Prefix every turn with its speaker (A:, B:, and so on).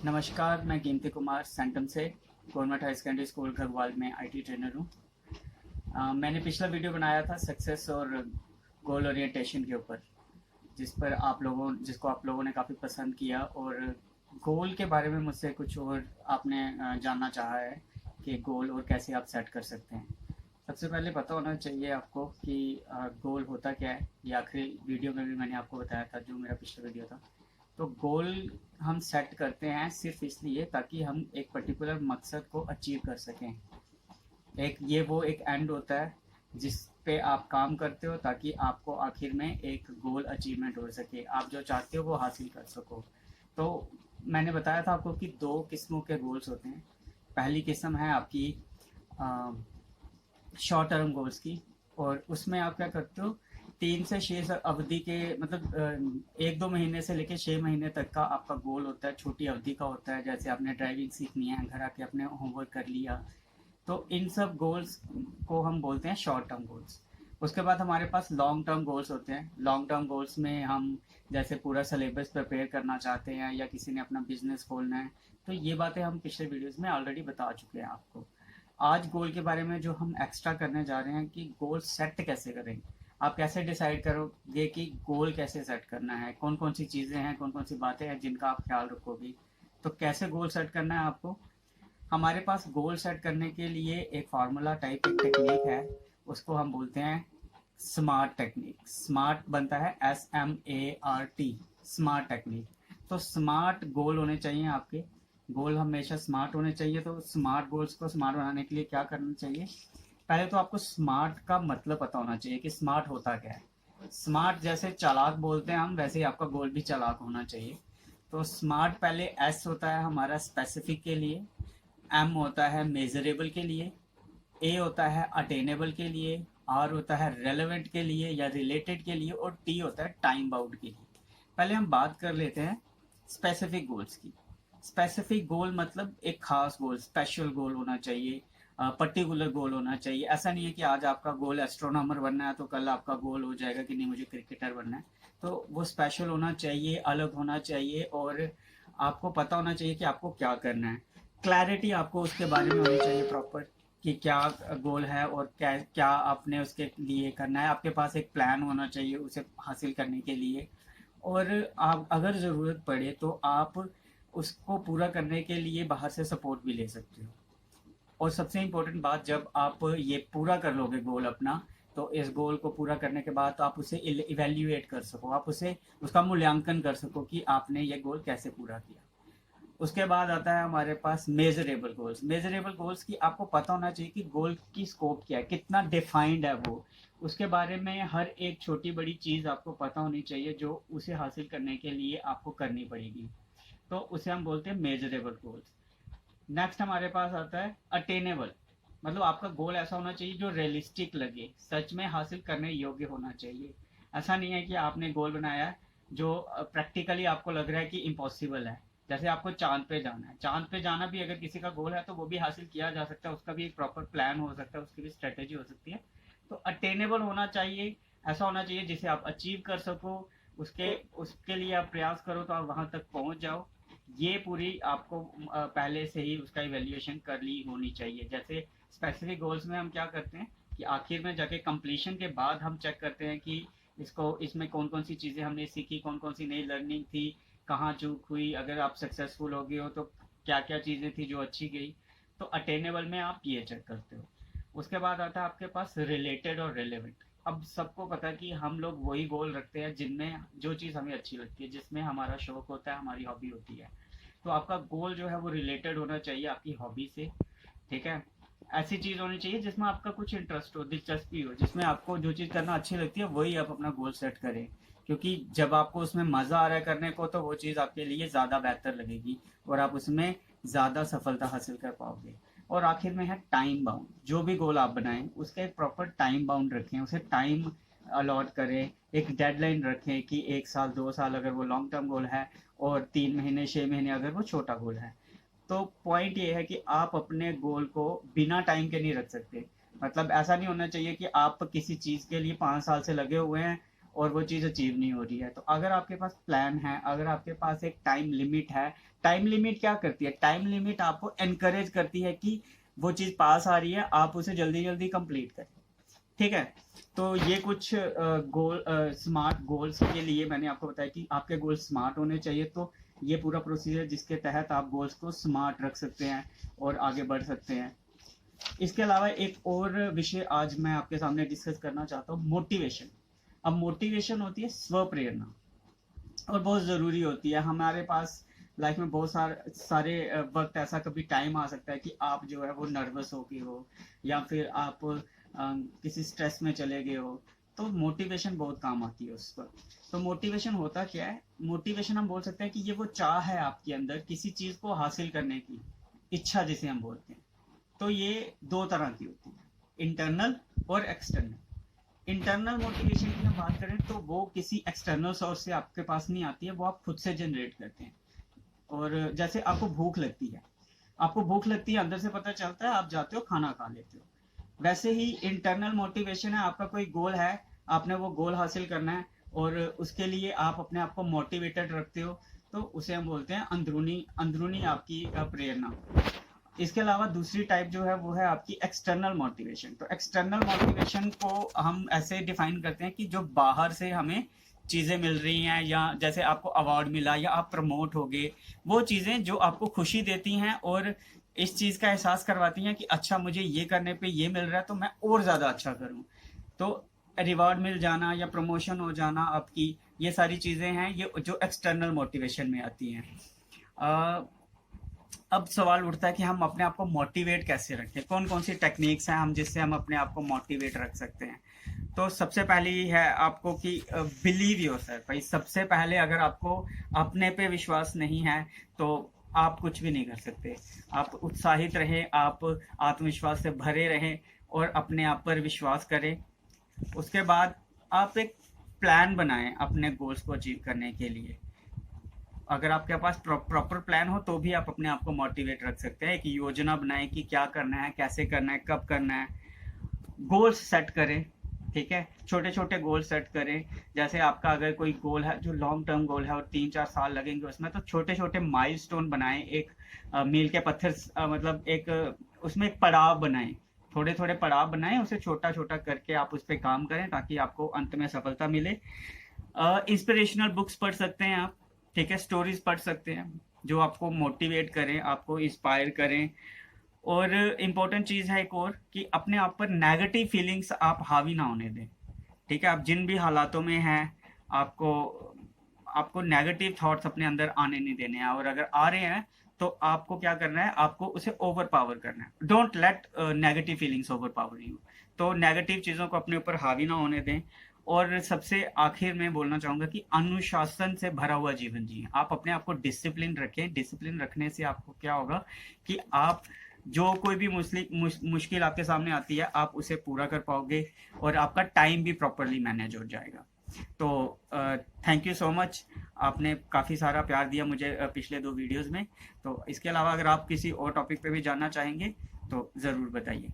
A: नमस्कार, मैं कीमती कुमार सेंटम से government high secondary school Ghagwal में आईटी ट्रेनर हूँ। मैंने पिछला वीडियो बनाया था सक्सेस और गोल ओरिएंटेशन के ऊपर, जिसको आप लोगों ने काफ़ी पसंद किया और गोल के बारे में मुझसे कुछ और आपने जानना चाहा है कि गोल और कैसे आप सेट कर सकते हैं। सबसे पहले पता होना चाहिए आपको कि गोल होता क्या है। ये आखिरी वीडियो में भी मैंने आपको बताया था, जो मेरा पिछला वीडियो था। तो गोल हम सेट करते हैं सिर्फ इसलिए ताकि हम एक पर्टिकुलर मकसद को अचीव कर सकें। वो एक एंड होता है जिस पे आप काम करते हो ताकि आपको आखिर में एक गोल अचीवमेंट हो सके, आप जो चाहते हो वो हासिल कर सको। तो मैंने बताया था आपको कि दो किस्मों के गोल्स होते हैं। पहली किस्म है आपकी शॉर्ट टर्म गोल्स की, और उसमें आप क्या करते हो, 3 से 6 अवधि के, मतलब 1-2 महीने से लेकर 6 महीने तक का आपका गोल होता है, छोटी अवधि का होता है। जैसे आपने ड्राइविंग सीखनी है, घर आके अपने होमवर्क कर लिया, तो इन सब गोल्स को हम बोलते हैं शॉर्ट टर्म गोल्स। उसके बाद हमारे पास लॉन्ग टर्म गोल्स होते हैं। लॉन्ग टर्म गोल्स में हम जैसे पूरा सिलेबस प्रिपेयर करना चाहते हैं या किसी ने अपना बिजनेस खोलना है, तो ये बातें हम पिछले वीडियोस में ऑलरेडी बता चुके हैं आपको। आज गोल के बारे में जो हम एक्स्ट्रा करने जा रहे हैं कि गोल सेट कैसे करें। आप कैसे डिसाइड करोगे कि गोल कैसे सेट करना है, कौन कौन सी चीज़ें हैं, कौन कौन सी बातें हैं जिनका आप ख्याल रखोगे। तो कैसे गोल सेट करना है आपको, हमारे पास गोल सेट करने के लिए एक फार्मूला टाइप एक टेक्निक है, उसको हम बोलते हैं स्मार्ट टेक्निक। स्मार्ट बनता है SMART, स्मार्ट टेक्निक। तो स्मार्ट गोल होने चाहिए आपके, गोल हमेशा स्मार्ट होने चाहिए। तो स्मार्ट गोल्स को स्मार्ट बनाने के लिए क्या करना चाहिए, पहले तो आपको स्मार्ट का मतलब पता होना चाहिए कि स्मार्ट होता क्या है। स्मार्ट जैसे चालाक बोलते हैं हम, वैसे ही आपका गोल भी चालाक होना चाहिए। तो स्मार्ट पहले S होता है हमारा स्पेसिफिक के लिए, M होता है मेजरेबल के लिए, A होता है अटेनेबल के लिए, R होता है रेलेवेंट के लिए या रिलेटेड के लिए, और T होता है टाइम बाउंड के लिए। पहले हम बात कर लेते हैं स्पेसिफिक गोल्स की। स्पेसिफिक गोल मतलब एक खास गोल, स्पेशल गोल होना चाहिए, पर्टिकुलर गोल होना चाहिए। ऐसा नहीं है कि आज आपका गोल एस्ट्रोनॉमर बनना है तो कल आपका गोल हो जाएगा कि नहीं मुझे क्रिकेटर बनना है। तो वो स्पेशल होना चाहिए, अलग होना चाहिए, और आपको पता होना चाहिए कि आपको क्या करना है। क्लैरिटी आपको उसके बारे में होनी चाहिए प्रॉपर, कि क्या गोल है और क्या क्या आपने उसके लिए करना है। आपके पास एक प्लान होना चाहिए उसे हासिल करने के लिए, और आप अगर ज़रूरत पड़े तो आप उसको पूरा करने के लिए बाहर से सपोर्ट भी ले सकते हो। और सबसे इम्पोर्टेंट बात, जब आप ये पूरा कर लोगे गोल अपना, तो इस गोल को पूरा करने के बाद आप उसे इवेल्युएट कर सको, आप उसे उसका मूल्यांकन कर सको कि आपने ये गोल कैसे पूरा किया। उसके बाद आता है हमारे पास मेजरेबल गोल्स। मेजरेबल गोल्स की आपको पता होना चाहिए कि गोल की स्कोप क्या है, कितना डिफाइंड है वो, उसके बारे में हर एक छोटी बड़ी चीज़ आपको पता होनी चाहिए जो उसे हासिल करने के लिए आपको करनी पड़ेगी। तो उसे हम बोलते हैं मेजरेबल गोल्स। नेक्स्ट हमारे पास आता है अटेनेबल, मतलब आपका गोल ऐसा होना चाहिए जो रियलिस्टिक लगे, सच में हासिल करने योग्य होना चाहिए। ऐसा नहीं है कि आपने गोल बनाया है जो प्रैक्टिकली आपको लग रहा है कि इम्पॉसिबल है। जैसे आपको चांद पे जाना है, चांद पे जाना भी अगर किसी का गोल है तो वो भी हासिल किया जा सकता है, उसका भी एक प्रॉपर प्लान हो सकता है, उसकी भी स्ट्रेटेजी हो सकती है। तो अटेनेबल होना चाहिए, ऐसा होना चाहिए जिसे आप अचीव कर सको, उसके उसके लिए आप प्रयास करो तो आप वहां तक पहुंच जाओ। ये पूरी आपको पहले से ही उसका इवेल्युएशन कर ली होनी चाहिए। जैसे स्पेसिफिक गोल्स में हम क्या करते हैं कि आखिर में जाके कंप्लीशन के बाद हम चेक करते हैं कि इसमें कौन कौन सी चीज़ें हमने सीखी, कौन कौन सी नई लर्निंग थी, कहाँ चूक हुई, अगर आप सक्सेसफुल हो गए हो तो क्या क्या चीज़ें थी जो अच्छी गई। तो अटेनेबल में आप ये चेक करते हो। उसके बाद आता है आपके पास रिलेटेड और रेलेवेंट। अब सबको पता है कि हम लोग वही गोल रखते हैं जिनमें जो चीज़ हमें अच्छी लगती है, जिसमें हमारा शौक होता है, हमारी हॉबी होती है। तो आपका गोल जो है वो रिलेटेड होना चाहिए आपकी हॉबी से, ठीक है। ऐसी चीज़ होनी चाहिए जिसमें आपका कुछ इंटरेस्ट हो, दिलचस्पी हो, जिसमें आपको जो चीज़ करना अच्छी लगती है वही आप अपना गोल सेट करें। क्योंकि जब आपको उसमें मज़ा आ रहा है करने को तो वो चीज़ आपके लिए ज़्यादा बेहतर लगेगी और आप उसमें ज़्यादा सफलता हासिल कर पाओगे। और आखिर में है टाइम बाउंड। जो भी गोल आप बनाएं उसका एक प्रॉपर टाइम बाउंड रखें, उसे टाइम अलॉट करें, एक डेडलाइन रखें कि 1 साल 2 साल अगर वो लॉन्ग टर्म गोल है, और 3 महीने 6 महीने अगर वो छोटा गोल है। तो पॉइंट ये है कि आप अपने गोल को बिना टाइम के नहीं रख सकते। मतलब ऐसा नहीं होना चाहिए कि आप किसी चीज़ के लिए 5 साल से लगे हुए हैं और वो चीज़ अचीव नहीं हो रही है। तो अगर आपके पास प्लान है, अगर आपके पास एक टाइम लिमिट है, टाइम लिमिट क्या करती है, टाइम लिमिट आपको एनकरेज करती है कि वो चीज़ पास आ रही है, आप उसे जल्दी जल्दी कंप्लीट करें। ठीक है, तो ये कुछ गोल स्मार्ट गोल्स के लिए मैंने आपको बताया कि आपके गोल स्मार्ट होने चाहिए। तो ये पूरा प्रोसीजर जिसके तहत आप गोल्स को स्मार्ट रख सकते हैं और आगे बढ़ सकते हैं। इसके अलावा एक और विषय आज मैं आपके सामने डिस्कस करना चाहता हूँ, मोटिवेशन। अब मोटिवेशन होती है स्व प्रेरणा और बहुत ज़रूरी होती है। हमारे पास लाइफ में बहुत सारे वक्त ऐसा कभी टाइम आ सकता है कि आप जो है वो नर्वस हो गए हो या फिर आप किसी स्ट्रेस में चले गए हो, तो मोटिवेशन बहुत काम आती है उस वक्त। तो मोटिवेशन होता क्या है, मोटिवेशन हम बोल सकते हैं कि ये वो चाह है आपके अंदर किसी चीज़ को हासिल करने की इच्छा जिसे हम बोलते हैं। तो ये दो तरह की होती है, इंटरनल और एक्सटर्नल। इंटरनल मोटिवेशन की हम बात करें तो वो किसी एक्सटर्नल सोर्स से आपके पास नहीं आती है, वो आप खुद से जनरेट करते हैं। और जैसे आपको भूख लगती है, अंदर से पता चलता है, आप जाते हो खाना खा लेते हो। वैसे ही इंटरनल मोटिवेशन है, आपका कोई गोल है, आपने वो गोल हासिल करना है और उसके लिए आप अपने आप को मोटिवेटेड रखते हो, तो उसे हम बोलते हैं अंदरूनी आपकी प्रेरणा। इसके अलावा दूसरी टाइप जो है वो है आपकी एक्सटर्नल मोटिवेशन। तो एक्सटर्नल मोटिवेशन को हम ऐसे डिफाइन करते हैं कि जो बाहर से हमें चीज़ें मिल रही हैं, या जैसे आपको अवार्ड मिला या आप प्रमोट हो गए, वो चीज़ें जो आपको खुशी देती हैं और इस चीज़ का एहसास करवाती हैं कि अच्छा मुझे ये करने पे ये मिल रहा है तो मैं और ज़्यादा अच्छा करूं। तो रिवॉर्ड मिल जाना या प्रमोशन हो जाना आपकी, ये सारी चीज़ें हैं ये जो एक्सटर्नल मोटिवेशन में आती हैं। अब सवाल उठता है कि हम अपने आप को मोटिवेट कैसे रखें, कौन कौन सी टेक्निक्स हैं हम जिससे हम अपने आप को मोटिवेट रख सकते हैं। तो सबसे पहली है आपको कि बिलीव योरसेल्फ। भाई सबसे पहले अगर आपको अपने पे विश्वास नहीं है तो आप कुछ भी नहीं कर सकते। आप उत्साहित रहें, आप आत्मविश्वास से भरे रहें और अपने आप पर विश्वास करें। उसके बाद आप एक प्लान बनाएं अपने गोल्स को अचीव करने के लिए। अगर आपके पास प्रॉपर प्लान हो तो भी आप अपने आप को मोटिवेट रख सकते हैं। एक योजना बनाएं कि क्या करना है, कैसे करना है, कब करना है। गोल्स सेट करें, ठीक है, छोटे छोटे गोल सेट करें। जैसे आपका अगर कोई गोल है जो लॉन्ग टर्म गोल है और 3-4 साल लगेंगे उसमें, तो छोटे छोटे माइलस्टोन बनाएं। एक मील के पत्थर मतलब एक उसमें एक पड़ाव बनाएं, थोड़े थोड़े पड़ाव बनाएं, उसे छोटा छोटा करके आप उस पर काम करें ताकि आपको अंत में सफलता मिले। इंस्पिरेशनल बुक्स पढ़ सकते हैं आप, ठीक है, स्टोरीज पढ़ सकते हैं जो आपको मोटिवेट करें, आपको इंस्पायर करें। और इम्पोर्टेंट चीज़ है एक और कि अपने आप पर नेगेटिव फीलिंग्स आप हावी ना होने दें। ठीक है, आप जिन भी हालातों में हैं आपको नेगेटिव थॉट्स अपने अंदर आने नहीं देने हैं, और अगर आ रहे हैं तो आपको क्या करना है, आपको उसे ओवर पावर करना है। Don't let negative feelings over power you. तो नेगेटिव चीज़ों को अपने ऊपर हावी ना होने दें। और सबसे आखिर में बोलना चाहूँगा कि अनुशासन से भरा हुआ जीवन जिए। आप अपने आप को डिसिप्लिन रखें। डिसिप्लिन रखने से आपको क्या होगा कि आप जो कोई भी मुश्किल आपके सामने आती है आप उसे पूरा कर पाओगे और आपका टाइम भी प्रॉपरली मैनेज हो जाएगा। तो थैंक यू सो मच, आपने काफ़ी सारा प्यार दिया मुझे पिछले 2 वीडियोज़ में। तो इसके अलावा अगर आप किसी और टॉपिक पे भी जानना चाहेंगे तो ज़रूर बताइए।